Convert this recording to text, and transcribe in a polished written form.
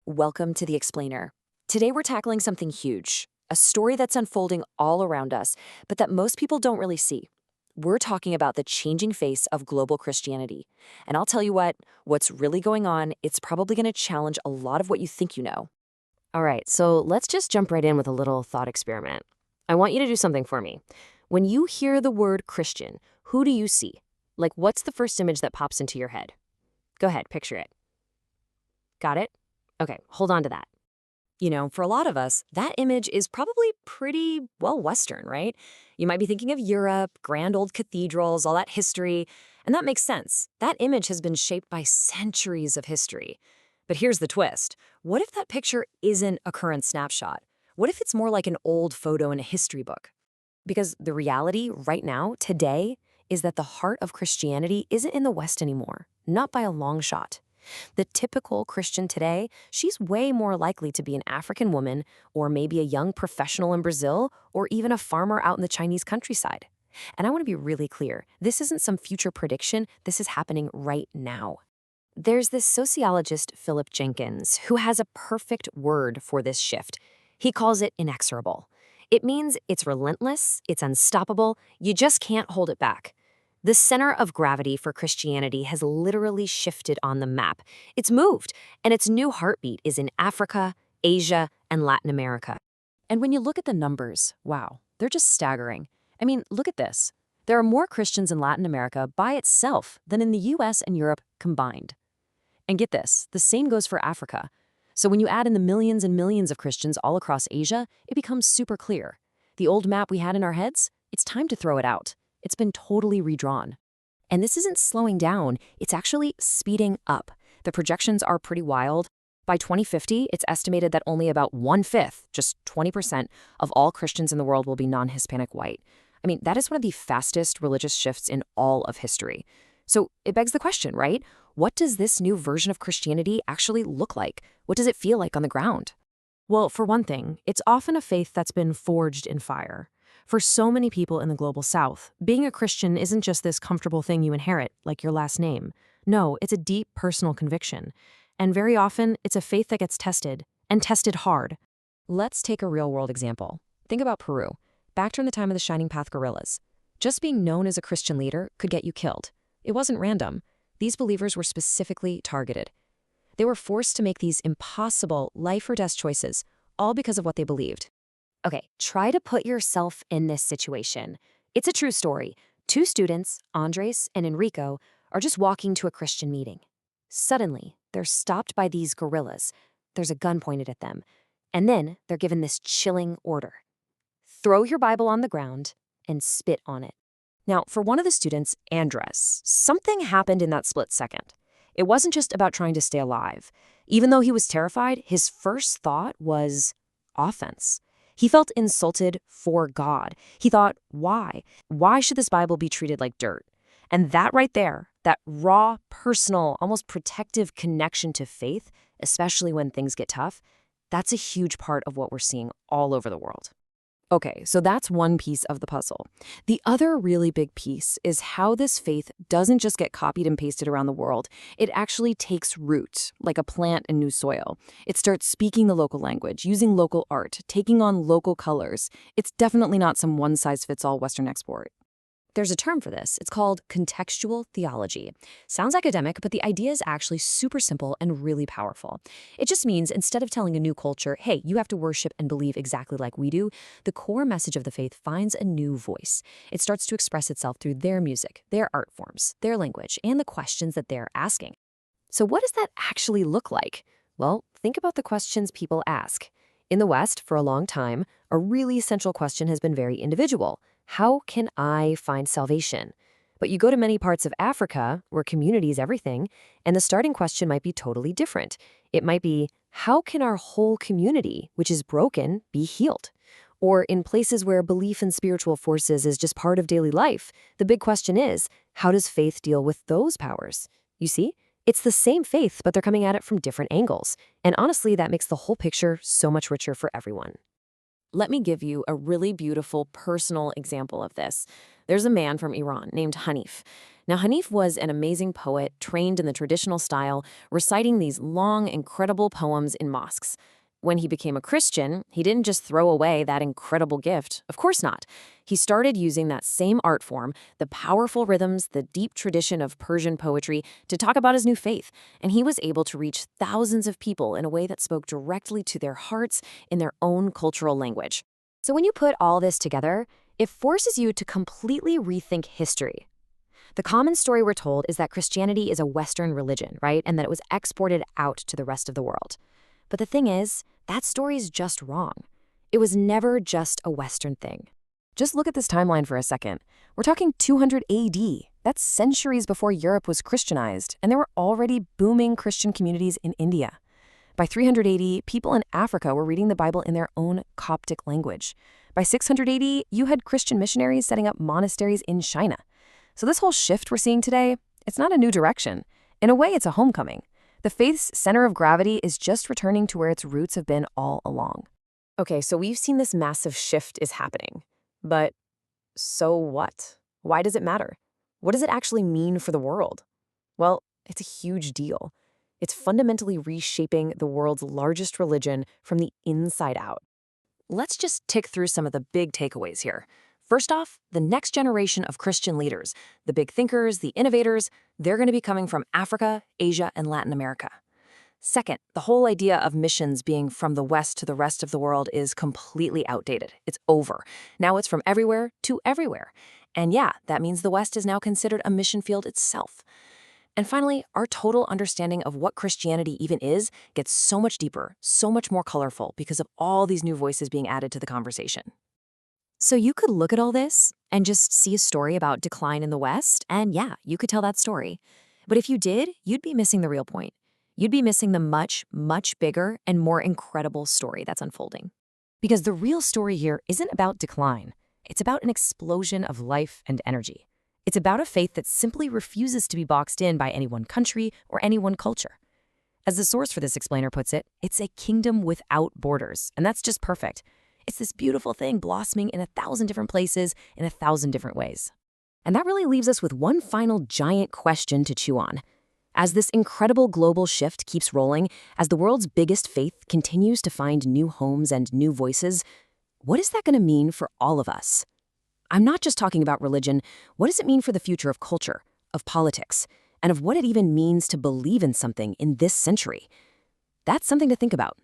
welcome to The Explainer. Today we're tackling something huge, a story that's unfolding all around us, but that most people don't really see. We're talking about the changing face of global Christianity. And I'll tell you what's really going on, it's probably going to challenge a lot of what you think you know. All right, so let's just jump right in with a little thought experiment. I want you to do something for me. When you hear the word Christian, who do you see? Like, what's the first image that pops into your head? Go ahead, picture it. Got it? Okay, hold on to that. You know, for a lot of us, that image is probably pretty, well, Western, right? You might be thinking of Europe, grand old cathedrals, all that history, and that makes sense. That image has been shaped by centuries of history. But here's the twist. What if that picture isn't a current snapshot? What if it's more like an old photo in a history book? Because the reality right now, today, is that the heart of Christianity isn't in the West anymore, not by a long shot. The typical Christian today, she's way more likely to be an African woman, or maybe a young professional in Brazil, or even a farmer out in the Chinese countryside. And I want to be really clear, this isn't some future prediction, this is happening right now. There's this sociologist Philip Jenkins who has a perfect word for this shift. He calls it inexorable. It means it's relentless, it's unstoppable, you just can't hold it back. The center of gravity for Christianity has literally shifted on the map. It's moved, and its new heartbeat is in Africa, Asia, and Latin America. And when you look at the numbers, wow, they're just staggering. I mean, look at this. There are more Christians in Latin America by itself than in the US and Europe combined. And get this, the same goes for Africa. So when you add in the millions and millions of Christians all across Asia, it becomes super clear. The old map we had in our heads, it's time to throw it out. It's been totally redrawn. And this isn't slowing down, it's actually speeding up. The projections are pretty wild. By 2050, it's estimated that only about 1/5, just 20%, of all Christians in the world will be non-Hispanic white. I mean, that is one of the fastest religious shifts in all of history. So it begs the question, right? What does this new version of Christianity actually look like? What does it feel like on the ground? Well, for one thing, it's often a faith that's been forged in fire. For so many people in the global South, being a Christian isn't just this comfortable thing you inherit, like your last name. No, it's a deep personal conviction. And very often, it's a faith that gets tested, and tested hard. Let's take a real-world example. Think about Peru, back during the time of the Shining Path guerrillas. Just being known as a Christian leader could get you killed. It wasn't random. These believers were specifically targeted. They were forced to make these impossible life-or-death choices, all because of what they believed. Okay, try to put yourself in this situation. It's a true story. Two students, Andres and Enrico, are just walking to a Christian meeting. Suddenly, they're stopped by these guerrillas. There's a gun pointed at them. And then they're given this chilling order. Throw your Bible on the ground and spit on it. Now, for one of the students, Andres, something happened in that split second. It wasn't just about trying to stay alive. Even though he was terrified, his first thought was offense. He felt insulted for God. He thought, why? Why should this Bible be treated like dirt? And that right there, that raw, personal, almost protective connection to faith, especially when things get tough, that's a huge part of what we're seeing all over the world. Okay, so that's one piece of the puzzle. The other really big piece is how this faith doesn't just get copied and pasted around the world. It actually takes root, like a plant in new soil. It starts speaking the local language, using local art, taking on local colors. It's definitely not some one-size-fits-all Western export. There's a term for this. It's called contextual theology. Sounds academic, but the idea is actually super simple and really powerful. It just means instead of telling a new culture, hey, you have to worship and believe exactly like we do, the core message of the faith finds a new voice. It starts to express itself through their music, their art forms, their language, and the questions that they're asking. So what does that actually look like? Well, think about the questions people ask. In the West, for a long time, a really central question has been very individual. How can I find salvation? But you go to many parts of Africa, where community is everything, and the starting question might be totally different. It might be, how can our whole community, which is broken, be healed? Or in places where belief in spiritual forces is just part of daily life, the big question is, how does faith deal with those powers? You see, it's the same faith, but they're coming at it from different angles. And honestly, that makes the whole picture so much richer for everyone. Let me give you a really beautiful personal example of this. There's a man from Iran named Hanif. Now, Hanif was an amazing poet trained in the traditional style, reciting these long, incredible poems in mosques. When he became a Christian, he didn't just throw away that incredible gift. Of course not. He started using that same art form, the powerful rhythms, the deep tradition of Persian poetry, to talk about his new faith. And he was able to reach thousands of people in a way that spoke directly to their hearts in their own cultural language. So when you put all this together, it forces you to completely rethink history. The common story we're told is that Christianity is a Western religion, right? And that it was exported out to the rest of the world. But the thing is, that story's just wrong. It was never just a Western thing. Just look at this timeline for a second. We're talking 200 AD. That's centuries before Europe was Christianized, and there were already booming Christian communities in India. By 300 AD, people in Africa were reading the Bible in their own Coptic language. By 600 AD, you had Christian missionaries setting up monasteries in China. So this whole shift we're seeing today, it's not a new direction. In a way, it's a homecoming. The faith's center of gravity is just returning to where its roots have been all along. Okay, so we've seen this massive shift is happening. But so what? Why does it matter? What does it actually mean for the world? Well, it's a huge deal. It's fundamentally reshaping the world's largest religion from the inside out. Let's just tick through some of the big takeaways here. First off, the next generation of Christian leaders, the big thinkers, the innovators, they're going to be coming from Africa, Asia, and Latin America. Second, the whole idea of missions being from the West to the rest of the world is completely outdated. It's over. Now it's from everywhere to everywhere. And yeah, that means the West is now considered a mission field itself. And finally, our total understanding of what Christianity even is gets so much deeper, so much more colorful because of all these new voices being added to the conversation. So you could look at all this and just see a story about decline in the West, and yeah, you could tell that story. But if you did, you'd be missing the real point. You'd be missing the much, much bigger and more incredible story that's unfolding. Because the real story here isn't about decline. It's about an explosion of life and energy. It's about a faith that simply refuses to be boxed in by any one country or any one culture. As the source for this explainer puts it, it's a kingdom without borders, and that's just perfect. It's this beautiful thing blossoming in 1,000 different places in 1,000 different ways. And that really leaves us with one final giant question to chew on. As this incredible global shift keeps rolling, as the world's biggest faith continues to find new homes and new voices, what is that going to mean for all of us? I'm not just talking about religion. What does it mean for the future of culture, of politics, and of what it even means to believe in something in this century? That's something to think about.